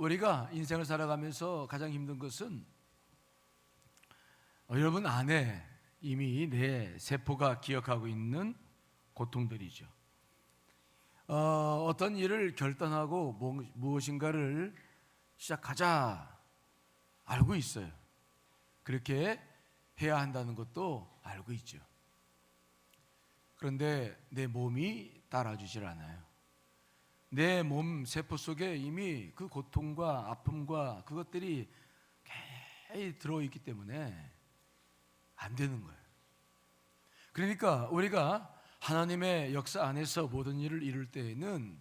우리가 인생을 살아가면서 가장 힘든 것은 여러분 안에 이미 내 세포가 기억하고 있는 고통들이죠. 어떤 일을 결단하고 무엇인가를 시작하자 알고 있어요. 그렇게 해야 한다는 것도 알고 있죠. 그런데 내 몸이 따라주질 않아요. 내 몸 세포 속에 이미 그 고통과 아픔과 그것들이 계속 들어있기 때문에 안 되는 거예요. 그러니까 우리가 하나님의 역사 안에서 모든 일을 이룰 때에는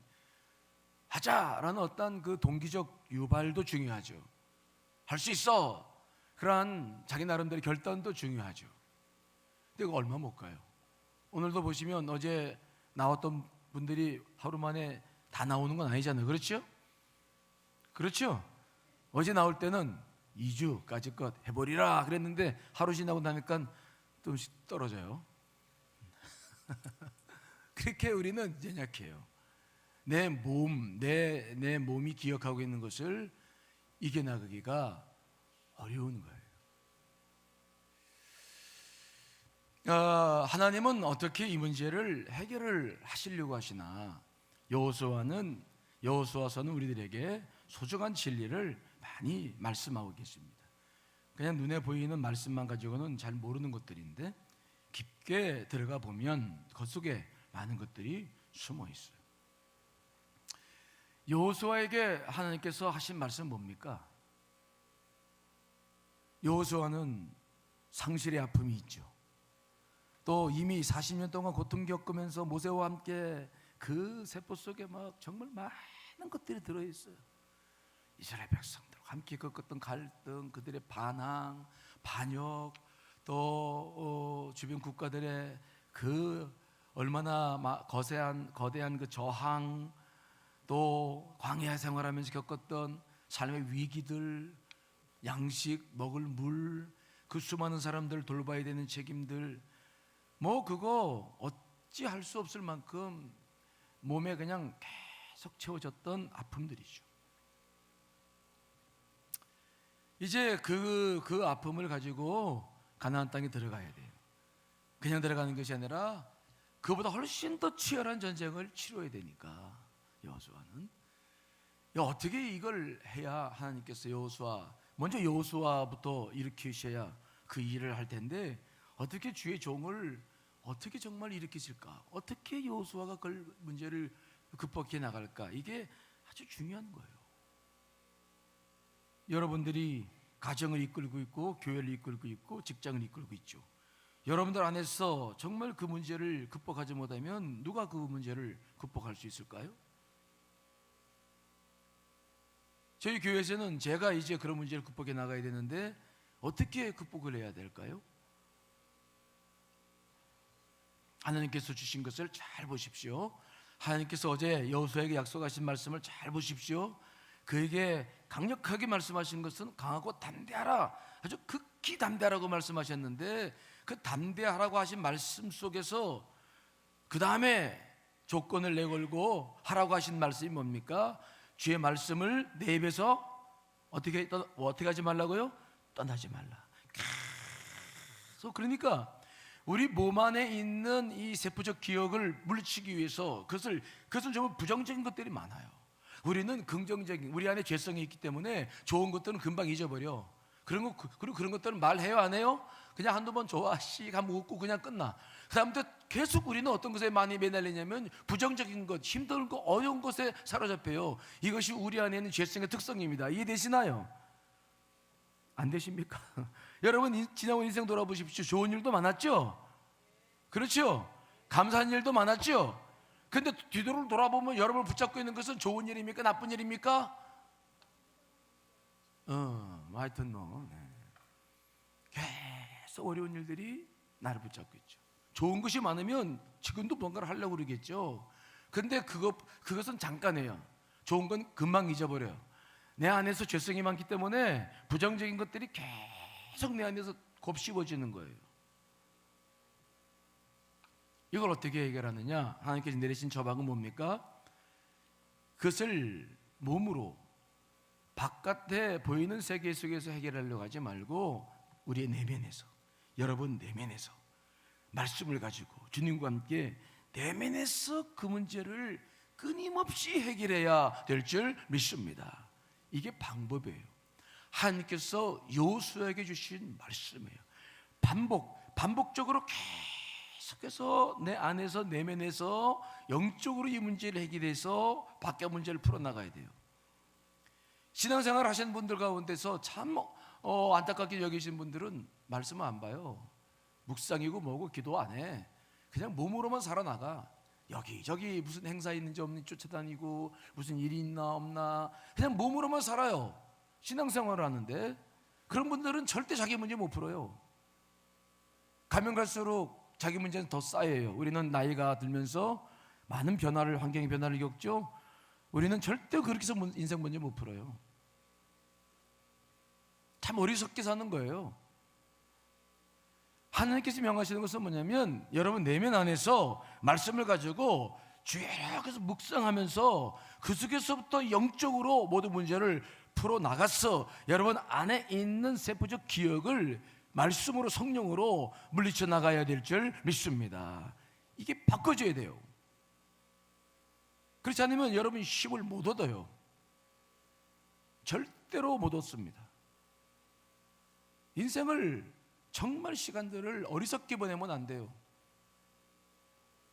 하자라는 어떤 그 동기적 유발도 중요하죠. 할 수 있어. 그러한 자기 나름대로 결단도 중요하죠. 근데 그거 얼마 못 가요. 오늘도 보시면 어제 나왔던 분들이 하루 만에 다 나오는 건 아니잖아요. 그렇죠? 그렇죠? 어제 나올 때는 2주까지 것 해버리라 그랬는데 하루 지나고 나니까 조금씩 떨어져요. 그렇게 우리는 연약해요. 내 몸이 기억하고 있는 것을 이겨나가기가 어려운 거예요. 하나님은 어떻게 이 문제를 해결을 하시려고 하시나? 여호수아서는 우리들에게 소중한 진리를 많이 말씀하고 계십니다. 그냥 눈에 보이는 말씀만 가지고는 잘 모르는 것들인데 깊게 들어가 보면 그 속에 많은 것들이 숨어 있어요. 여호수아에게 하나님께서 하신 말씀은 뭡니까? 여호수아는 상실의 아픔이 있죠. 또 이미 40년 동안 고통 겪으면서 모세와 함께 그 세포 속에 막 정말 많은 것들이 들어있어요. 이스라엘 백성들과 함께 겪었던 갈등, 그들의 반항, 반역, 또 주변 국가들의 그 얼마나 거대한 그 저항, 또 광야 생활하면서 겪었던 삶의 위기들, 양식, 먹을 물, 그 수많은 사람들 돌봐야 되는 책임들, 뭐 그거 어찌할 수 없을 만큼 몸에 그냥 계속 채워졌던 아픔들이죠. 이제 그 아픔을 가지고 가나안 땅에 들어가야 돼요. 그냥 들어가는 것이 아니라 그보다 훨씬 더 치열한 전쟁을 치러야 되니까 여호수아는 어떻게 이걸 해야 하나님께서 먼저 여호수아부터 일으키셔야 그 일을 할 텐데 어떻게 주의 종을 어떻게 정말 일으키실까? 어떻게 여호수아가 그 문제를 극복해 나갈까? 이게 아주 중요한 거예요. 여러분들이 가정을 이끌고 있고 교회를 이끌고 있고 직장을 이끌고 있죠. 여러분들 안에서 정말 그 문제를 극복하지 못하면 누가 그 문제를 극복할 수 있을까요? 저희 교회에서는 제가 이제 그런 문제를 극복해 나가야 되는데 어떻게 극복을 해야 될까요? 하나님께서 주신 것을 잘 보십시오. 하나님께서 어제 여호수아에게 약속하신 말씀을 잘 보십시오. 그에게 강력하게 말씀하신 것은 강하고 담대하라, 아주 극히 담대하라고 말씀하셨는데 그 담대하라고 하신 말씀 속에서 그 다음에 조건을 내걸고 하라고 하신 말씀이 뭡니까? 주의 말씀을 내 입에서 어떻게 하지 말라고요? 떠나지 말라. 그래서 그러니까 우리 몸 안에 있는 이 세포적 기억을 물리치기 위해서 그것은 정말 부정적인 것들이 많아요. 우리는 긍정적인, 우리 안에 죄성이 있기 때문에 좋은 것들은 금방 잊어버려. 그리고 그런 것들은 말해요, 안 해요? 그냥 한두 번 좋아, 한번 웃고 그냥 끝나. 그 다음부터 계속 우리는 어떤 것에 많이 매달리냐면 부정적인 것, 힘든 것, 어려운 것에 사로잡혀요. 이것이 우리 안에 있는 죄성의 특성입니다. 이해되시나요? 안 되십니까? 여러분 지나온 인생 돌아보십시오. 좋은 일도 많았죠? 그렇죠? 감사한 일도 많았죠? 근데 뒤로 돌아보면 여러분을 붙잡고 있는 것은 좋은 일입니까? 나쁜 일입니까? 하여튼 계속 어려운 일들이 나를 붙잡고 있죠. 좋은 것이 많으면 지금도 뭔가를 하려고 그러겠죠. 근데 그것은 잠깐이에요. 좋은 건 금방 잊어버려요. 내 안에서 죄성이 많기 때문에 부정적인 것들이 계속 내 안에서 곱씹어지는 거예요. 이걸 어떻게 해결하느냐? 하나님께서 내리신 처방은 뭡니까? 그것을 몸으로 바깥에 보이는 세계 속에서 해결하려고 하지 말고 우리의 내면에서, 여러분 내면에서 말씀을 가지고 주님과 함께 내면에서 그 문제를 끊임없이 해결해야 될 줄 믿습니다. 이게 방법이에요. 하나님께서 여호수아에게 주신 말씀이에요. 반복적으로 계속해서 내 안에서 내면에서 영적으로 이 문제를 해결해서 밖의 문제를 풀어나가야 돼요. 신앙생활 하시는 분들 가운데서 참 안타깝게 여기신 분들은 말씀을 안 봐요. 묵상이고 뭐고 기도 안 해. 그냥 몸으로만 살아나가. 여기저기 무슨 행사 있는지 없는지 쫓아다니고 무슨 일이 있나 없나 그냥 몸으로만 살아요. 신앙생활을 하는데 그런 분들은 절대 자기 문제 못 풀어요. 가면 갈수록 자기 문제는 더 쌓여요. 우리는 나이가 들면서 많은 변화를, 환경의 변화를 겪죠. 우리는 절대 그렇게 해서 인생 문제 못 풀어요. 참 어리석게 사는 거예요. 하나님께서 명하시는 것은 뭐냐면 여러분 내면 안에서 말씀을 가지고 계속해서 묵상하면서 그 속에서부터 영적으로 모든 문제를 풀어나가서 여러분 안에 있는 세포적 기억을 말씀으로, 성령으로 물리쳐 나가야 될 줄 믿습니다. 이게 바꿔줘야 돼요. 그렇지 않으면 여러분 힘을 못 얻어요. 절대로 못 얻습니다. 인생을 정말 시간들을 어리석게 보내면 안 돼요.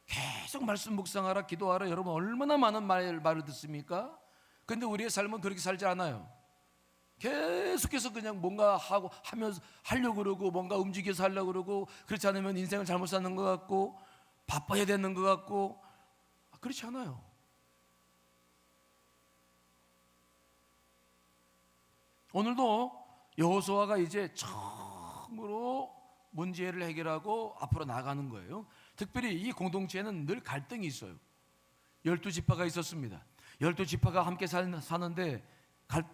계속 말씀 묵상하라, 기도하라. 여러분 얼마나 많은 말을 듣습니까? 근데 우리의 삶은 그렇게 살지 않아요. 계속해서 그냥 뭔가 하려고 그러고 뭔가 움직여서 하려고 그러고 그렇지 않으면 인생을 잘못 사는 것 같고 바빠야 되는 것 같고 그렇지 않아요. 오늘도 여호수아가 이제 처음으로 문제를 해결하고 앞으로 나가는 거예요. 특별히 이 공동체에는 늘 갈등이 있어요. 12지파가 있었습니다. 12지파가 함께 사는데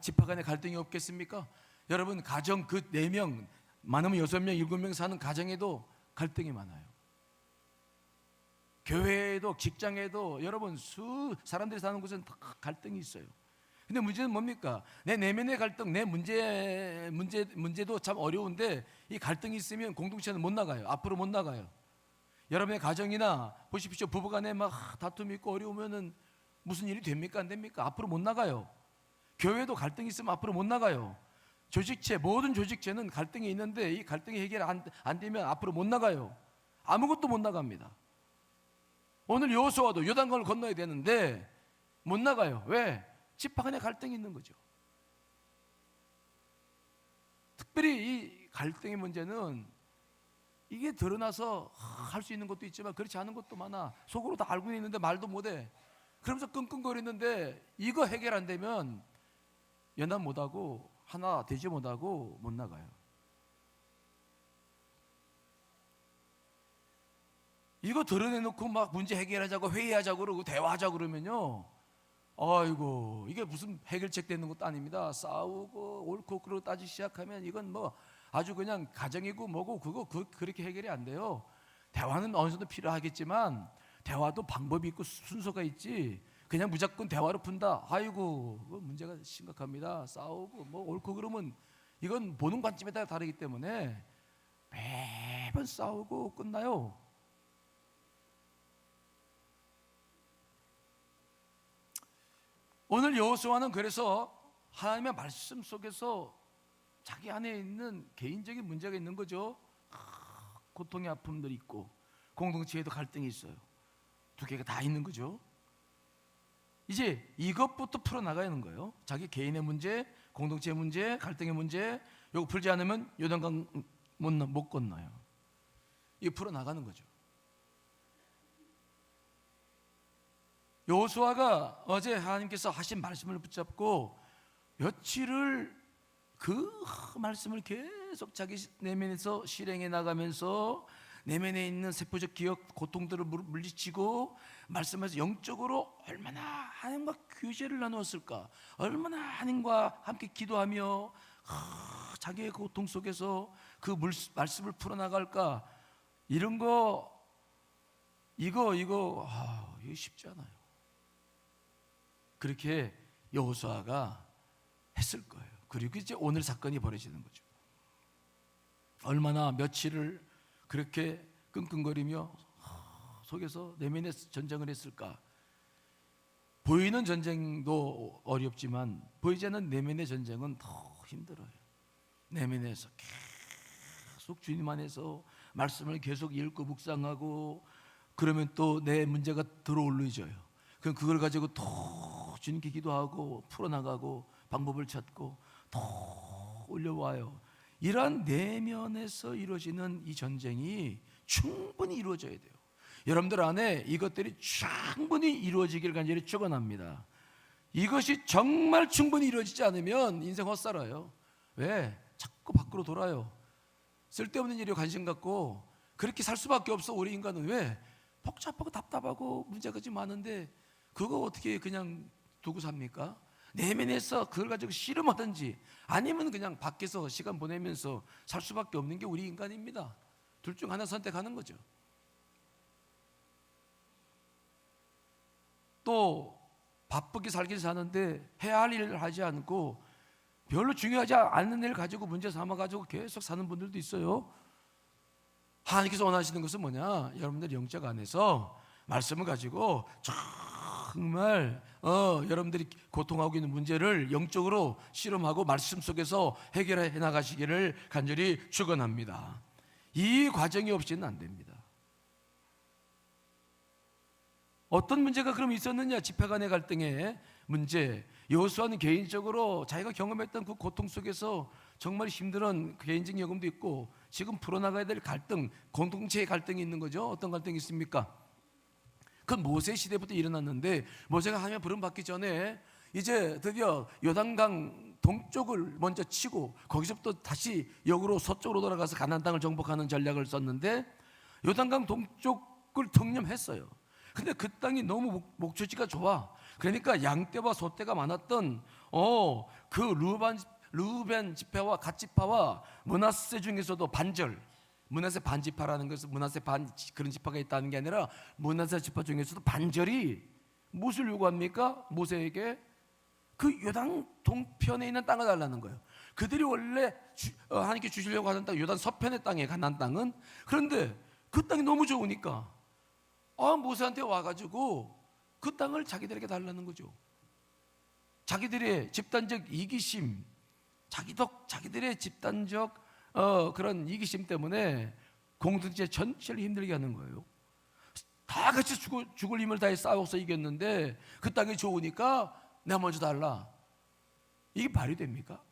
지파 간에 갈등이 없겠습니까? 여러분 가정 그 4명, 많으면 6명, 7명 사는 가정에도 갈등이 많아요. 교회에도 직장에도 여러분 사람들이 사는 곳은 다 갈등이 있어요. 근데 문제는 뭡니까? 내 내면의 갈등, 내 문제도 참 어려운데 이 갈등이 있으면 공동체는 못 나가요. 앞으로 못 나가요. 여러분의 가정이나 보십시오. 부부간에 막 다툼이 있고 어려우면은 무슨 일이 됩니까? 안 됩니까? 앞으로 못 나가요. 교회도 갈등이 있으면 앞으로 못 나가요. 조직체, 모든 조직체는 갈등이 있는데 이 갈등이 해결 안 되면 앞으로 못 나가요. 아무것도 못 나갑니다. 오늘 여호수아도 요단강을 건너야 되는데 못 나가요. 왜? 지파 간에 갈등이 있는 거죠. 특별히 이 갈등의 문제는 이게 드러나서 할 수 있는 것도 있지만 그렇지 않은 것도 많아. 속으로 다 알고 있는데 말도 못해. 그러면서 끙끙거리는데 이거 해결 안 되면 연합 못하고 하나 되지 못하고 못 나가요. 이거 드러내놓고 막 문제 해결하자고 회의하자고 그러고 대화하자고 그러면요, 아이고 이게 무슨 해결책 되는 것도 아닙니다. 싸우고 옳고 그러고 따지기 시작하면 이건 뭐 아주 그냥 가정이고 뭐고 그렇게 해결이 안 돼요. 대화는 어느 정도 필요하겠지만 대화도 방법이 있고 순서가 있지 그냥 무조건 대화로 푼다. 아이고 문제가 심각합니다. 싸우고 뭐 옳고 그러면 이건 보는 관점에 따라 다르기 때문에 매번 싸우고 끝나요. 오늘 여호수아는 그래서 하나님의 말씀 속에서 자기 안에 있는 개인적인 문제가 있는 거죠. 고통의 아픔들이 있고 공동체에도 갈등이 있어요. 두 개가 다 있는 거죠. 이제 이것부터 풀어나가야 하는 거예요. 자기 개인의 문제, 공동체의 문제, 갈등의 문제, 이거 풀지 않으면 요단강 못 건너요. 이거 풀어나가는 거죠. 여호수아가 어제 하나님께서 하신 말씀을 붙잡고 며칠을 그 말씀을 계속 자기 내면에서 실행해 나가면서 내면에 있는 세포적 기억, 고통들을 물리치고 말씀에서 영적으로 얼마나 하나님과 교제를 나누었을까, 얼마나 하나님과 함께 기도하며 자기의 고통 속에서 그 말씀을 풀어나갈까. 이런 거 이거 쉽지 않아요. 그렇게 여호수아가 했을 거예요. 그리고 이제 오늘 사건이 벌어지는 거죠. 얼마나 며칠을 그렇게 끙끙거리며 속에서 내면의 전쟁을 했을까. 보이는 전쟁도 어렵지만 보이지 않는 내면의 전쟁은 더 힘들어요. 내면에서 계속 주님 안에서 말씀을 계속 읽고 묵상하고 그러면 또 내 문제가 들어올리져요. 그럼 그걸 가지고 더 주님께 기도하고 풀어나가고 방법을 찾고 더 올려와요. 이러한 내면에서 이루어지는 이 전쟁이 충분히 이루어져야 돼요. 여러분들 안에 이것들이 충분히 이루어지기를 간절히 축원합니다. 이것이 정말 충분히 이루어지지 않으면 인생 헛살아요. 왜? 자꾸 밖으로 돌아요. 쓸데없는 일에 관심 갖고 그렇게 살 수밖에 없어. 우리 인간은 왜? 복잡하고 답답하고 문제가 좀 많은데 그거 어떻게 그냥 두고 삽니까? 내면에서 그걸 가지고 씨름하든지 아니면 그냥 밖에서 시간 보내면서 살 수밖에 없는 게 우리 인간입니다. 둘 중 하나 선택하는 거죠. 또 바쁘게 살긴 사는데 해야 할 일을 하지 않고 별로 중요하지 않은 일을 가지고 문제 삼아가지고 계속 사는 분들도 있어요. 하나님께서 원하시는 것은 뭐냐? 여러분들 영적 안에서 말씀을 가지고 정말 여러분들이 고통하고 있는 문제를 영적으로 실험하고 말씀 속에서 해결해 나가시기를 간절히 축원합니다. 이 과정이 없이는 안 됩니다. 어떤 문제가 그럼 있었느냐? 집회 간의 갈등의 문제. 여호수아는 개인적으로 자기가 경험했던 그 고통 속에서 정말 힘든 개인적인 경험도 있고 지금 풀어나가야 될 갈등, 공동체의 갈등이 있는 거죠. 어떤 갈등이 있습니까? 그건 모세 시대부터 일어났는데 모세가 하나님의 부름 받기 전에 이제 드디어 요단강 동쪽을 먼저 치고 거기서부터 다시 역으로 서쪽으로 돌아가서 가나안 땅을 정복하는 전략을 썼는데 요단강 동쪽을 통념했어요. 근데 그 땅이 너무 목초지가 좋아. 그러니까 양떼와 소떼가 많았던 그 르우벤 지파와 갓 지파와 므낫세 중에서도 반절, 므낫세 반지파라는 것은 므낫세 반 그런 지파가 있다는 게 아니라 므낫세 지파 중에서도 반절이 무엇을 요구합니까? 모세에게 그 요단 동편에 있는 땅을 달라는 거예요. 그들이 원래 하나님께 주시려고 하는 땅 요단 서편의 땅에 가나안 땅은, 그런데 그 땅이 너무 좋으니까 모세한테 와가지고 그 땅을 자기들에게 달라는 거죠. 자기들의 집단적 이기심, 자기들의 집단적 그런 이기심 때문에 공동체 전체를 힘들게 하는 거예요. 다 같이 죽을 힘을 다해 싸워서 이겼는데 그 땅이 좋으니까 내가 먼저 달라. 이게 말이 됩니까?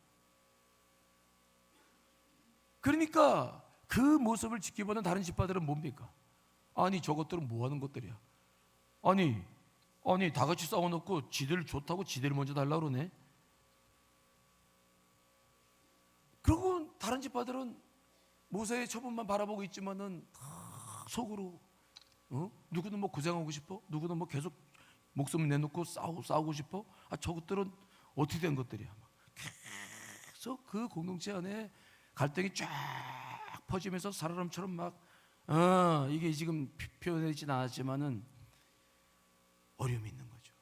그러니까 그 모습을 지켜보는 다른 지파들은 뭡니까? 아니 저것들은 뭐 하는 것들이야. 아니 다 같이 싸워놓고 지들 좋다고 지들 먼저 달라고 그러네. 그리고 다른 지파들은 모세의 처분만 바라보고 있지만은 다 속으로 누구는 뭐 고생하고 싶어? 누구는 뭐 계속 목숨 내놓고 싸우고 싶어? 저것들은 어떻게 된 것들이야. 계속 그 공동체 안에 갈등이 쫙 퍼지면서 사람처럼 막 이게 지금 표현되지는 않았지만은 어려움이 있는 거죠.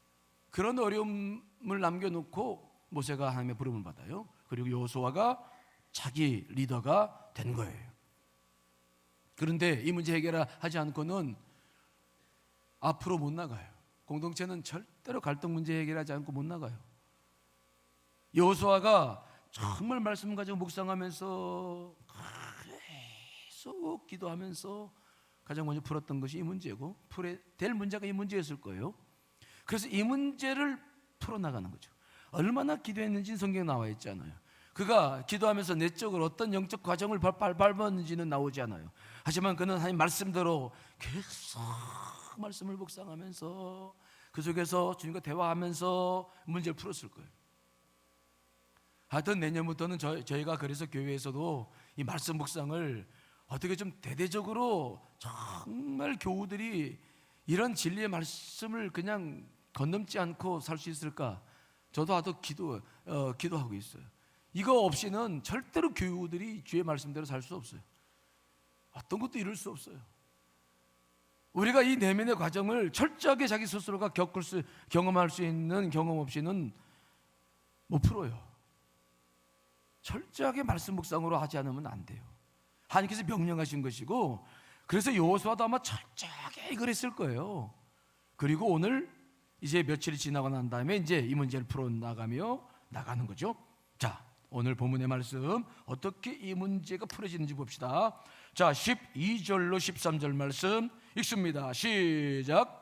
그런 어려움을 남겨놓고 모세가 하나님의 부름을 받아요. 그리고 여호수아가 자기 리더가 된 거예요. 그런데 이 문제 해결하지 않고는 앞으로 못 나가요. 공동체는 절대로 갈등 문제 해결하지 않고 못 나가요. 여호수아가 정말 말씀 가지고 묵상하면서 계속 기도하면서 가장 먼저 풀었던 것이 이 문제고 풀어야 될 문제가 이 문제였을 거예요. 그래서 이 문제를 풀어나가는 거죠. 얼마나 기도했는지 성경에 나와 있잖아요. 그가 기도하면서 내적으로 어떤 영적 과정을 밟았는지는 나오지 않아요. 하지만 그는 하나님 말씀대로 계속 말씀을 묵상하면서 그 속에서 주님과 대화하면서 문제를 풀었을 거예요. 하여튼 내년부터는 저희가 그래서 교회에서도 이 말씀 묵상을 어떻게 좀 대대적으로 정말 교우들이 이런 진리의 말씀을 그냥 건넘지 않고 살 수 있을까? 저도 아주 기도하고 있어요. 이거 없이는 절대로 교우들이 주의 말씀대로 살 수 없어요. 어떤 것도 이룰 수 없어요. 우리가 이 내면의 과정을 철저하게 자기 스스로가 경험할 수 있는 경험 없이는 못 풀어요. 철저하게 말씀 묵상으로 하지 않으면 안 돼요. 하나님께서 명령하신 것이고, 그래서 여호수아도 아마 철저하게 이걸 했을 거예요. 그리고 오늘 이제 며칠이 지나고 난 다음에 이제 이 문제를 풀어나가며 나가는 거죠. 자, 오늘 본문의 말씀 어떻게 이 문제가 풀어지는지 봅시다. 자, 12절로 13절 말씀 읽습니다. 시작.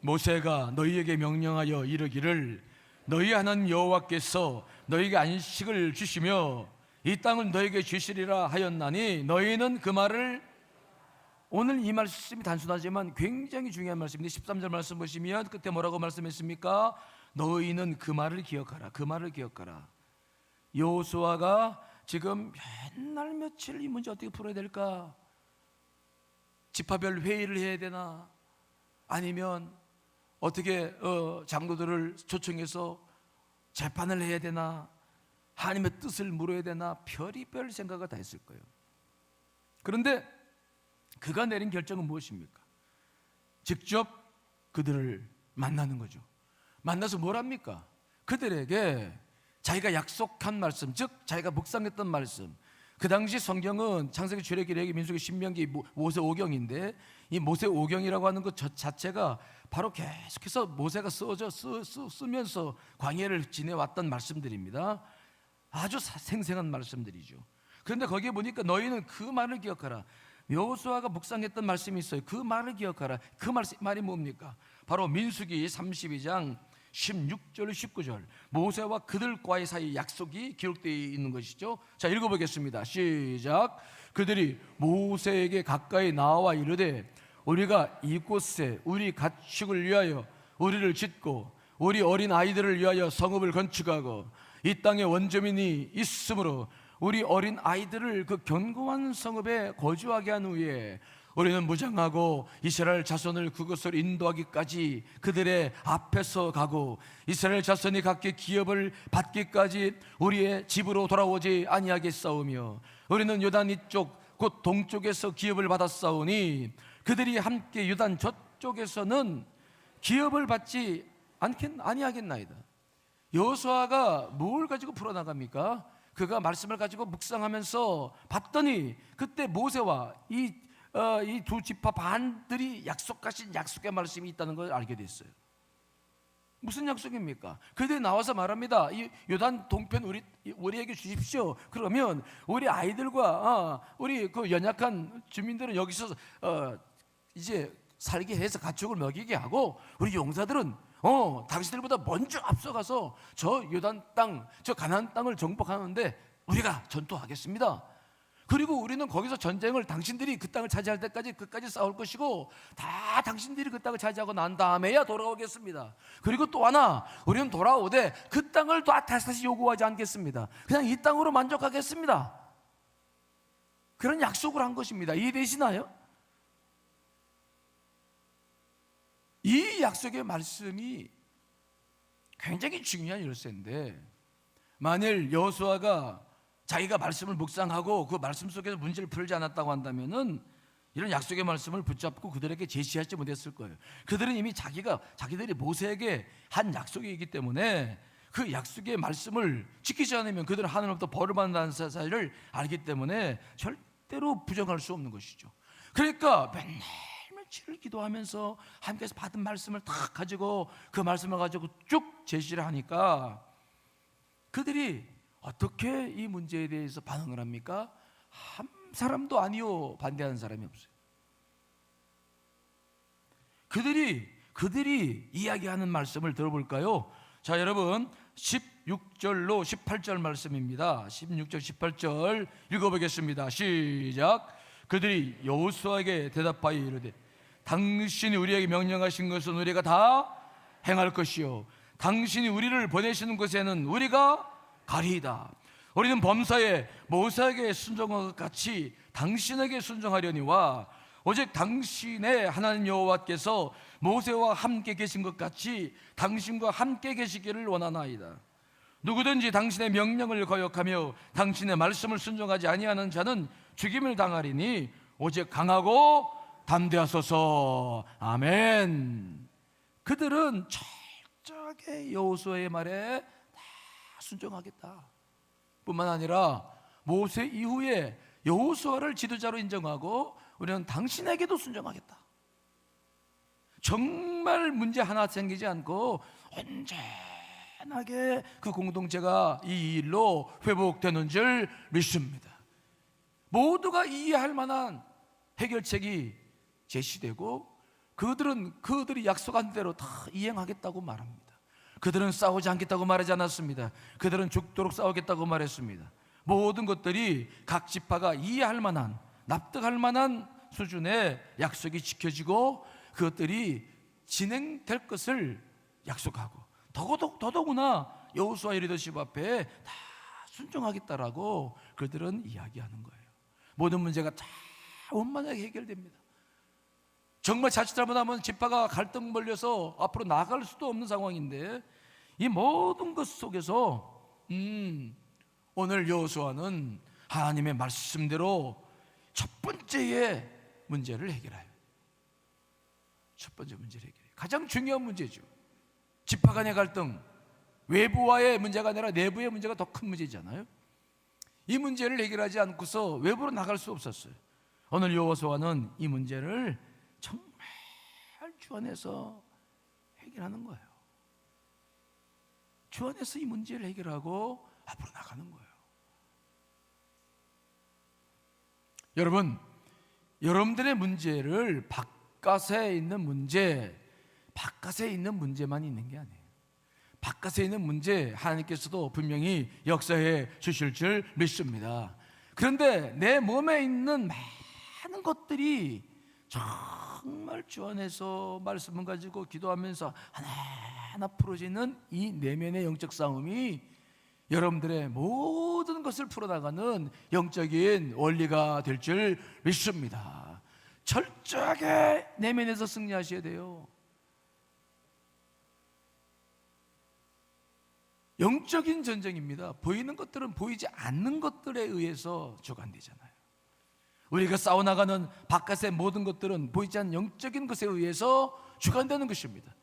모세가 너희에게 명령하여 이르기를 너희 하나님 여호와께서 너희에게 안식을 주시며 이 땅을 너희에게 주시리라 하였나니 너희는 그 말을, 오늘 이 말씀이 단순하지만 굉장히 중요한 말씀인데 13절 말씀 보시면 그때 뭐라고 말씀했습니까? 너희는 그 말을 기억하라. 그 말을 기억하라. 여호수아가 지금 맨날 며칠 이 문제 어떻게 풀어야 될까? 지파별 회의를 해야 되나? 아니면 어떻게 장로들을 초청해서 재판을 해야 되나? 하나님의 뜻을 물어야 되나? 별의별 생각을 다 했을 거예요. 그런데 그가 내린 결정은 무엇입니까? 직접 그들을 만나는 거죠. 만나서 뭘 합니까? 그들에게 자기가 약속한 말씀, 즉 자기가 묵상했던 말씀, 그 당시 성경은 창세기, 출애굽기, 레위기, 민수기, 신명기, 모세오경인데 이 모세오경이라고 하는 것 자체가 바로 계속해서 모세가 쓰면서 광야를 지내왔던 말씀들입니다. 아주 생생한 말씀들이죠. 그런데 거기에 보니까 너희는 그 말을 기억하라. 여호수아가 묵상했던 말씀이 있어요. 그 말을 기억하라. 그 말이 뭡니까? 바로 민수기 32장 16절 19절 모세와 그들과의 사이 약속이 기록되어 있는 것이죠. 자, 읽어보겠습니다. 시작. 그들이 모세에게 가까이 나와 이르되 우리가 이곳에 우리 가축을 위하여 우리를 짓고 우리 어린 아이들을 위하여 성읍을 건축하고 이 땅에 원주민이 있으므로 우리 어린 아이들을 그 견고한 성읍에 거주하게 한 후에 우리는 무장하고 이스라엘 자손을 그곳을 인도하기까지 그들의 앞에서 가고 이스라엘 자손이 각기 기업을 받기까지 우리의 집으로 돌아오지 아니하겠사오며 우리는 요단 이쪽 곧 동쪽에서 기업을 받았사오니 그들이 함께 요단 저쪽에서는 기업을 받지 아니하겠나이다. 여호수아가 뭘 가지고 풀어나갑니까? 그가 말씀을 가지고 묵상하면서 봤더니 그때 모세와 이 두 지파 반들이 약속하신 약속의 말씀이 있다는 걸 알게 됐어요. 무슨 약속입니까? 그들이 나와서 말합니다. 이 요단 동편 우리에게 주십시오. 그러면 우리 아이들과 우리 그 연약한 주민들은 여기서 이제 살게 해서 가축을 먹이게 하고 우리 용사들은 당신들보다 먼저 앞서가서 저 요단 땅, 저 가나안 땅을 정복하는데 우리가 전투하겠습니다. 그리고 우리는 거기서 전쟁을 당신들이 그 땅을 차지할 때까지 끝까지 싸울 것이고 다 당신들이 그 땅을 차지하고 난 다음에야 돌아오겠습니다. 그리고 또 하나, 우리는 돌아오되 그 땅을 다시 요구하지 않겠습니다. 그냥 이 땅으로 만족하겠습니다. 그런 약속을 한 것입니다. 이해되시나요? 이 약속의 말씀이 굉장히 중요한 열쇠인데 만일 여호수아가 자기가 말씀을 묵상하고 그 말씀 속에서 문제를 풀지 않았다고 한다면은 이런 약속의 말씀을 붙잡고 그들에게 제시하지 못했을 거예요. 그들은 이미 자기들이 모세에게 한 약속이 있기 때문에 그 약속의 말씀을 지키지 않으면 그들은 하늘로부터 벌을 받는다는 사실을 알기 때문에 절대로 부정할 수 없는 것이죠. 그러니까 맨날 며칠을 기도하면서 하나님께서 받은 말씀을 다 가지고 그 말씀을 가지고 쭉 제시를 하니까 그들이 어떻게 이 문제에 대해서 반응을 합니까? 한 사람도 아니요 반대하는 사람이 없어요. 그들이 이야기하는 말씀을 들어볼까요? 자, 여러분 16절로 18절 말씀입니다. 16절 18절 읽어보겠습니다. 시작. 그들이 여호수아에게 대답하여 이르되 당신이 우리에게 명령하신 것은 우리가 다 행할 것이요 당신이 우리를 보내시는 곳에는 우리가 가리이다. 우리는 범사에 모세에게 순종한 것 같이 당신에게 순종하려니와 오직 당신의 하나님 여호와께서 모세와 함께 계신 것 같이 당신과 함께 계시기를 원하나이다. 누구든지 당신의 명령을 거역하며 당신의 말씀을 순종하지 아니하는 자는 죽임을 당하리니 오직 강하고 담대하소서. 아멘. 그들은 철저하게 여호수아의 말에 다 순종하겠다. 뿐만 아니라 모세 이후에 여호수아를 지도자로 인정하고 우리는 당신에게도 순종하겠다. 정말 문제 하나 생기지 않고 온전하게 그 공동체가 이 일로 회복되는 줄 믿습니다. 모두가 이해할 만한 해결책이 제시되고 그들이 약속한 대로 다 이행하겠다고 말합니다. 그들은 싸우지 않겠다고 말하지 않았습니다. 그들은 죽도록 싸우겠다고 말했습니다. 모든 것들이 각 지파가 이해할 만한, 납득할 만한 수준의 약속이 지켜지고 그것들이 진행될 것을 약속하고 더더구나 여호수아의 리더십 앞에 다 순종하겠다라고 그들은 이야기하는 거예요. 모든 문제가 다 원만하게 해결됩니다. 정말 자칫 잘못하면 지파가 갈등 벌려서 앞으로 나아갈 수도 없는 상황인데 이 모든 것 속에서 오늘 여호수아는 하나님의 말씀대로 첫 번째의 문제를 해결해요. 첫 번째 문제를 해결해요. 가장 중요한 문제죠. 지파 간의 갈등, 외부와의 문제가 아니라 내부의 문제가 더 큰 문제잖아요. 이 문제를 해결하지 않고서 외부로 나갈 수 없었어요. 오늘 여호수아는 이 문제를 정말 주 안에서 해결하는 거예요. 주 안에서 이 문제를 해결하고 앞으로 나가는 거예요. 여러분, 여러분들의 문제를 바깥에 있는 문제만 있는 게 아니에요. 바깥에 있는 문제 하나님께서도 분명히 역사해 주실 줄 믿습니다. 그런데 내 몸에 있는 많은 것들이 정말 주 안에서 말씀을 가지고 기도하면서 하나하나 풀어지는 이 내면의 영적 싸움이 여러분들의 모든 것을 풀어나가는 영적인 원리가 될 줄 믿습니다. 철저하게 내면에서 승리하셔야 돼요. 영적인 전쟁입니다. 보이는 것들은 보이지 않는 것들에 의해서 주관되잖아요. 우리가 싸워나가는 바깥의 모든 것들은 보이지 않는 영적인 것에 의해서 주관되는 것입니다.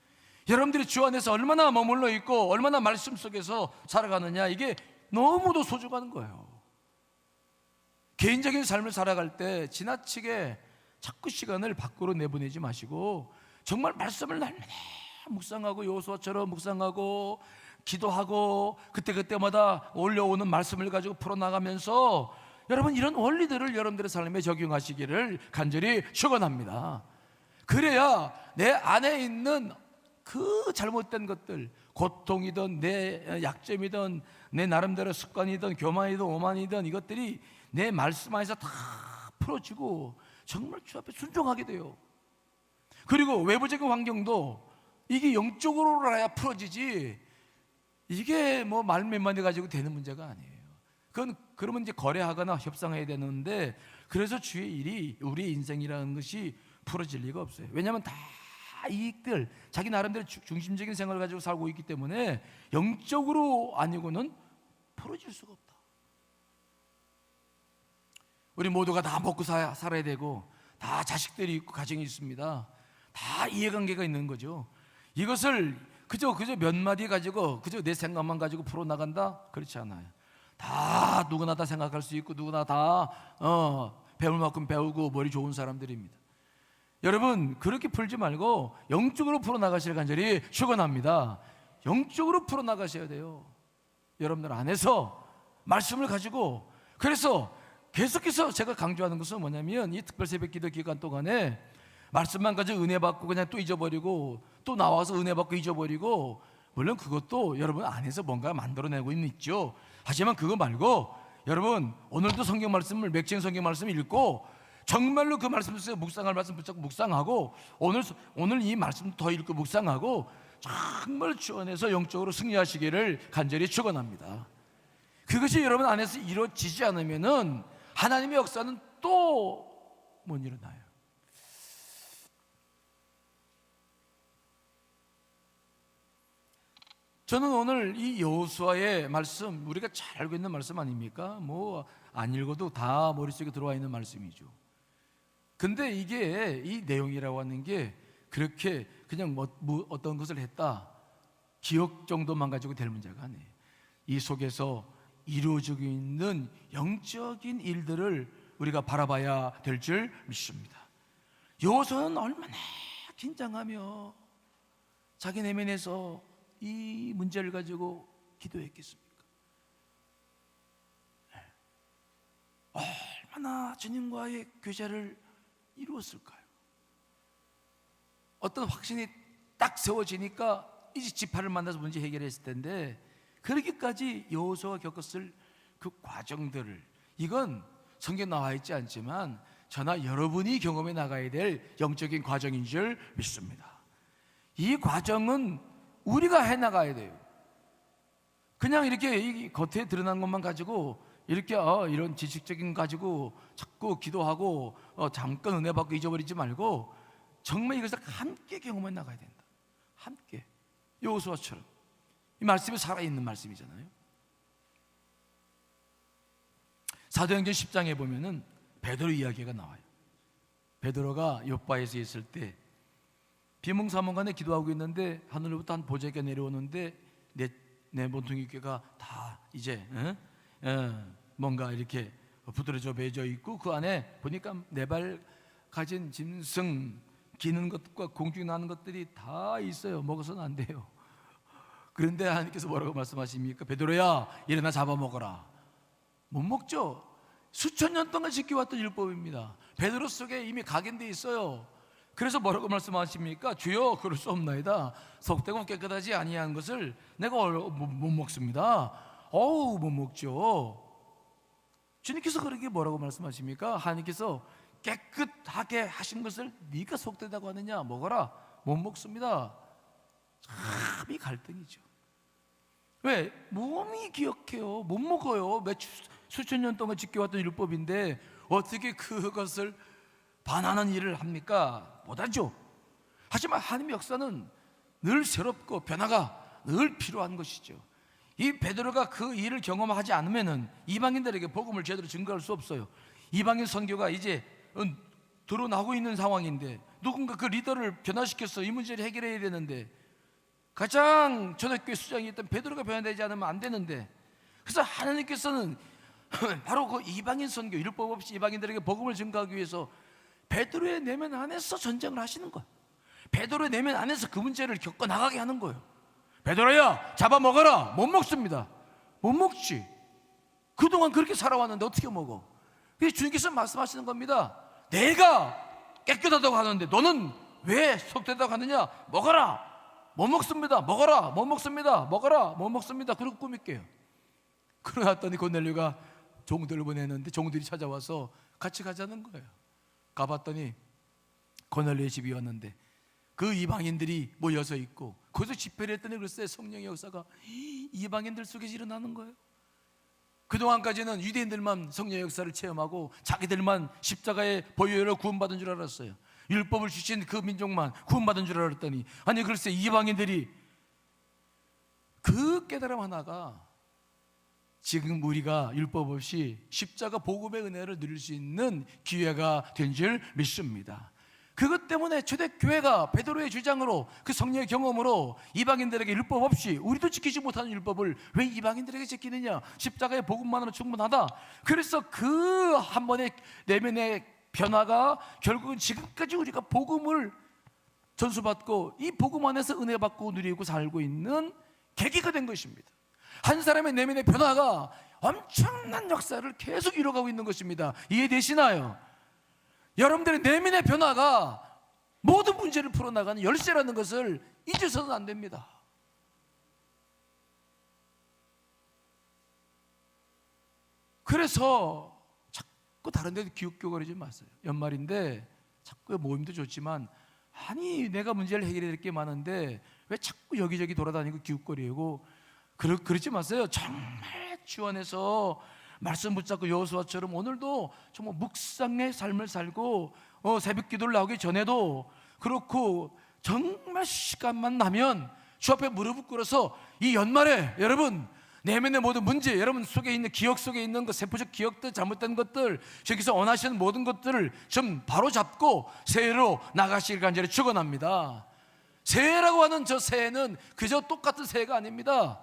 여러분들이 주 안에서 얼마나 머물러 있고 얼마나 말씀 속에서 살아가느냐, 이게 너무도 소중한 거예요. 개인적인 삶을 살아갈 때 지나치게 자꾸 시간을 밖으로 내보내지 마시고 정말 말씀을 날마다 묵상하고 여호수아처럼 묵상하고 기도하고 그때그때마다 올려오는 말씀을 가지고 풀어나가면서 여러분 이런 원리들을 여러분들의 삶에 적용하시기를 간절히 축원합니다. 그래야 내 안에 있는 그 잘못된 것들, 고통이든 내 약점이든 내 나름대로 습관이든 교만이든 오만이든 이것들이 내 말씀 안에서 다 풀어지고 정말 주 앞에 순종하게 돼요. 그리고 외부적인 환경도 이게 영적으로라야 풀어지지 이게 뭐 말 몇 마디 가지고 되는 문제가 아니에요. 그러면 이제 거래하거나 협상해야 되는데, 그래서 주의 일이 우리의 인생이라는 것이 풀어질 리가 없어요. 왜냐하면 다 이익들, 자기 나름대로 중심적인 생활을 가지고 살고 있기 때문에 영적으로 아니고는 풀어질 수가 없다. 우리 모두가 다 먹고 살아야 되고 다 자식들이 있고 가정이 있습니다. 다 이해관계가 있는 거죠. 이것을 그저 몇 마디 가지고 그저 내 생각만 가지고 풀어나간다? 그렇지 않아요. 다 누구나 다 생각할 수 있고 누구나 다 배울 만큼 배우고 머리 좋은 사람들입니다. 여러분 그렇게 풀지 말고 영적으로 풀어나가실 간절히 축원합니다. 영적으로 풀어나가셔야 돼요. 여러분들 안에서 말씀을 가지고. 그래서 계속해서 제가 강조하는 것은 뭐냐면 이 특별 새벽 기도 기간 동안에 말씀만 가지고 은혜 받고 그냥 또 잊어버리고 또 나와서 은혜 받고 잊어버리고, 물론 그것도 여러분 안에서 뭔가 만들어내고 있죠. 하지만 그거 말고 여러분 오늘도 성경 말씀을 맥주행 성경 말씀을 읽고 정말로 그 말씀 속에서 묵상할 말씀 붙잡고 묵상하고 오늘 이 말씀 더 읽고 묵상하고 정말 주 안에서 영적으로 승리하시기를 간절히 축원합니다. 그것이 여러분 안에서 이루어지지 않으면은 하나님의 역사는 또 못 일어나요. 저는 오늘 이 여호수아의 말씀, 우리가 잘 알고 있는 말씀 아닙니까? 뭐 안 읽어도 다 머릿속에 들어와 있는 말씀이죠. 근데 이게 이 내용이라고 하는 게 그렇게 그냥 어떤 것을 했다, 기억 정도만 가지고 될 문제가 아니에요. 이 속에서 이루어지고 있는 영적인 일들을 우리가 바라봐야 될 줄 믿습니다. 여호수아는 얼마나 긴장하며 자기 내면에서 이 문제를 가지고 기도했겠습니까? 얼마나 주님과의 교제를 이루었을까요? 어떤 확신이 딱 세워지니까 이제 지파를 만나서 문제 해결했을 텐데, 그렇게까지 여호수아가 겪었을 그 과정들을, 이건 성경에 나와 있지 않지만 저나 여러분이 경험해 나가야 될 영적인 과정인 줄 믿습니다. 이 과정은 우리가 해 나가야 돼요. 그냥 이렇게 겉에 드러난 것만 가지고 이렇게 이런 지식적인 거 가지고 자꾸 기도하고 잠깐 은혜 받고 잊어버리지 말고 정말 이것을 함께 경험해 나가야 된다. 함께. 여호수아처럼. 이 말씀이 살아있는 말씀이잖아요. 사도행전 10장에 보면은 베드로 이야기가 나와요. 베드로가 욥바에서 있을 때 비몽사몽간에 기도하고 있는데 하늘로부터 한 보좌가 내려오는데 내 모퉁이 꾀가 다 이제 뭔가 이렇게 부드러져 매져 있고, 그 안에 보니까 네 발 가진 짐승, 기는 것과 공중에 나는 것들이 다 있어요. 먹어서는 안 돼요. 그런데 하나님께서 뭐라고 말씀하십니까? 베드로야, 일어나 잡아먹어라. 못 먹죠. 수천 년 동안 지켜왔던 율법입니다. 베드로 속에 이미 각인되어 있어요. 그래서 뭐라고 말씀하십니까? 주여, 그럴 수 없나이다. 속되고 깨끗하지 아니한 것을 내가 못 먹습니다. 못 먹죠. 주님께서 그렇게 뭐라고 말씀하십니까? 하나님께서 깨끗하게 하신 것을 네가 속되다고 하느냐? 먹어라. 못 먹습니다. 참 이 갈등이죠. 왜? 몸이 기억해요. 못 먹어요. 수천 년 동안 지켜왔던 율법인데 어떻게 그것을 반하는 일을 합니까? 못하죠. 하지만 하나님의 역사는 늘 새롭고 변화가 늘 필요한 것이죠. 이 베드로가 그 일을 경험하지 않으면은 이방인들에게 복음을 제대로 증거할 수 없어요. 이방인 선교가 이제 드러나고 있는 상황인데 누군가 그 리더를 변화시켜서 이 문제를 해결해야 되는데, 가장 초대교회 수장이었던 베드로가 변화되지 않으면 안 되는데, 그래서 하나님께서는 바로 그 이방인 선교, 율법 없이 이방인들에게 복음을 증거하기 위해서 베드로의 내면 안에서 전쟁을 하시는 거예요. 베드로의 내면 안에서 그 문제를 겪어나가게 하는 거예요. 베드로야, 잡아먹어라. 못 먹습니다. 못 먹지. 그동안 그렇게 살아왔는데 어떻게 먹어? 그래서 주님께서 말씀하시는 겁니다. 내가 깨끗하다고 하는데 너는 왜 속되다고 하느냐? 먹어라. 못 먹습니다. 먹어라. 못 먹습니다. 먹어라. 못 먹습니다. 그러고 꾸밀게요. 그러더니 고넬료가 종들을 보내는데 종들이 찾아와서 같이 가자는 거예요. 가봤더니 고넬료의 집이 왔는데 그 이방인들이 모여서 있고, 거기서 집회를 했더니 글쎄 성령의 역사가 이방인들 속에서 일어나는 거예요. 그동안까지는 유대인들만 성령의 역사를 체험하고 자기들만 십자가의 보혈로 구원받은 줄 알았어요. 율법을 주신 그 민족만 구원받은 줄 알았더니, 아니 글쎄 이방인들이 그 깨달음 하나가 지금 우리가 율법 없이 십자가 복음의 은혜를 누릴 수 있는 기회가 된 줄 믿습니다. 그것 때문에 초대교회가 베드로의 주장으로 그 성령의 경험으로 이방인들에게 율법 없이 우리도 지키지 못하는 율법을 왜 이방인들에게 지키느냐? 십자가의 복음만으로 충분하다. 그래서 그 한 번의 내면의 변화가 결국은 지금까지 우리가 복음을 전수받고 이 복음 안에서 은혜 받고 누리고 살고 있는 계기가 된 것입니다. 한 사람의 내면의 변화가 엄청난 역사를 계속 이뤄가고 있는 것입니다. 이해되시나요? 여러분들의 내면의 변화가 모든 문제를 풀어나가는 열쇠라는 것을 잊어서는 안 됩니다. 그래서 자꾸 다른 데도 기웃기웃거리지 마세요. 연말인데 자꾸 모임도 좋지만, 아니 내가 문제를 해결해야 될 게 많은데 왜 자꾸 여기저기 돌아다니고 기웃거리고 그러지 마세요. 정말 주 안에서 말씀 붙잡고 여호수아처럼 오늘도 정말 묵상의 삶을 살고 새벽 기도를 나오기 전에도 그렇고, 정말 시간만 나면 주 앞에 무릎을 꿇어서 이 연말에 여러분 내면의 모든 문제, 여러분 속에 있는 기억 속에 있는 것, 세포적 기억들, 잘못된 것들, 저기서 원하시는 모든 것들을 좀 바로 잡고 새해로 나가시길 간절히 축원합니다. 새해라고 하는 저 새해는 그저 똑같은 새해가 아닙니다.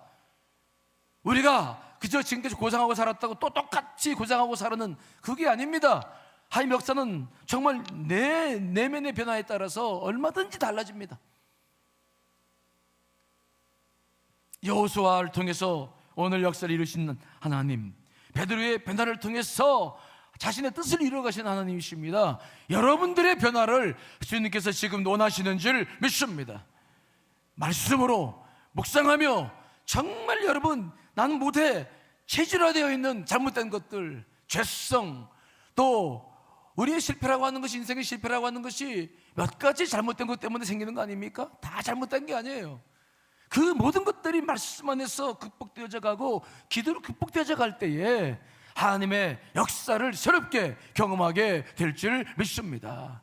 우리가 그저 지금까지 고생하고 살았다고 또 똑같이 고생하고 살아는 그게 아닙니다. 하나님 역사는 정말 내 내면의 변화에 따라서 얼마든지 달라집니다. 여호수아를 통해서 오늘 역사를 이루시는 하나님, 베드로의 변화를 통해서 자신의 뜻을 이루어가신 하나님이십니다. 여러분들의 변화를 주님께서 지금 원하시는 줄 믿습니다. 말씀으로 묵상하며 정말 여러분, 나는 못해, 체질화되어 있는 잘못된 것들, 죄성, 또 우리의 실패라고 하는 것이, 인생의 실패라고 하는 것이 몇 가지 잘못된 것 때문에 생기는 거 아닙니까? 다 잘못된 게 아니에요. 그 모든 것들이 말씀 안에서 극복되어져 가고 기도로 극복되어져 갈 때에 하나님의 역사를 새롭게 경험하게 될 줄 믿습니다.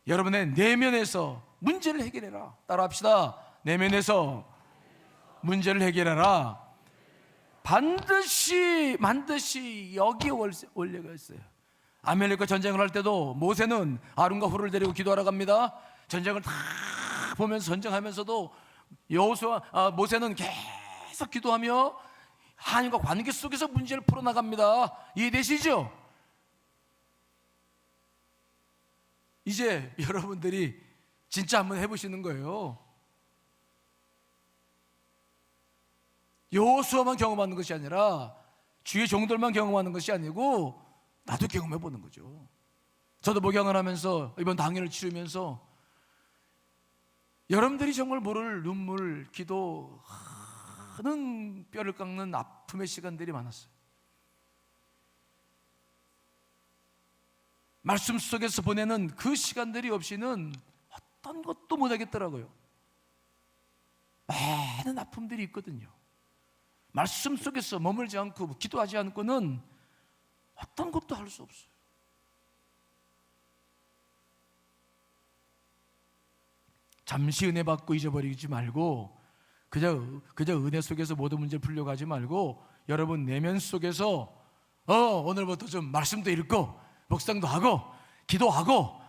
여러분의 내면에서 문제를 해결해라. 따라합시다. 내면에서 문제를 해결해라. 반드시 여기에 원리가 있어요. 아말렉과 전쟁을 할 때도 모세는 아론과 훌을 데리고 기도하러 갑니다. 전쟁을 다 보면서 전쟁하면서도 모세는 계속 기도하며 하나님과 관계 속에서 문제를 풀어나갑니다. 이해되시죠? 이제 여러분들이 진짜 한번 해보시는 거예요. 여호수아만 경험하는 것이 아니라 주의 종들만 경험하는 것이 아니고 나도 경험해보는 거죠. 저도 목양을 하면서 이번 당일을 치르면서 여러분들이 정말 모를 눈물, 기도, 하는 뼈를 깎는 아픔의 시간들이 많았어요. 말씀 속에서 보내는 그 시간들이 없이는 어떤 것도 못하겠더라고요. 많은 아픔들이 있거든요. 말씀 속에서 머물지 않고 기도하지 않고는 어떤 것도 할 수 없어요. 잠시 은혜 받고 잊어버리지 말고 그저 은혜 속에서 모든 문제를 풀려고 하지 말고 여러분 내면 속에서 오늘부터 좀 말씀도 읽고 묵상도 하고 기도하고,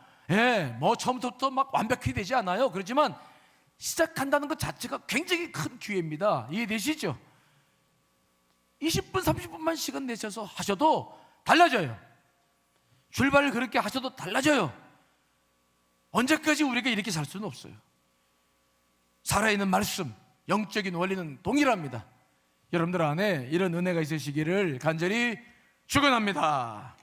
뭐 처음부터 막 완벽히 되지 않아요. 그렇지만 시작한다는 것 자체가 굉장히 큰 기회입니다. 이해되시죠? 20분 30분만 시간 내셔서 하셔도 달라져요. 출발을 그렇게 하셔도 달라져요. 언제까지 우리가 이렇게 살 수는 없어요. 살아있는 말씀, 영적인 원리는 동일합니다. 여러분들 안에 이런 은혜가 있으시기를 간절히 축원합니다.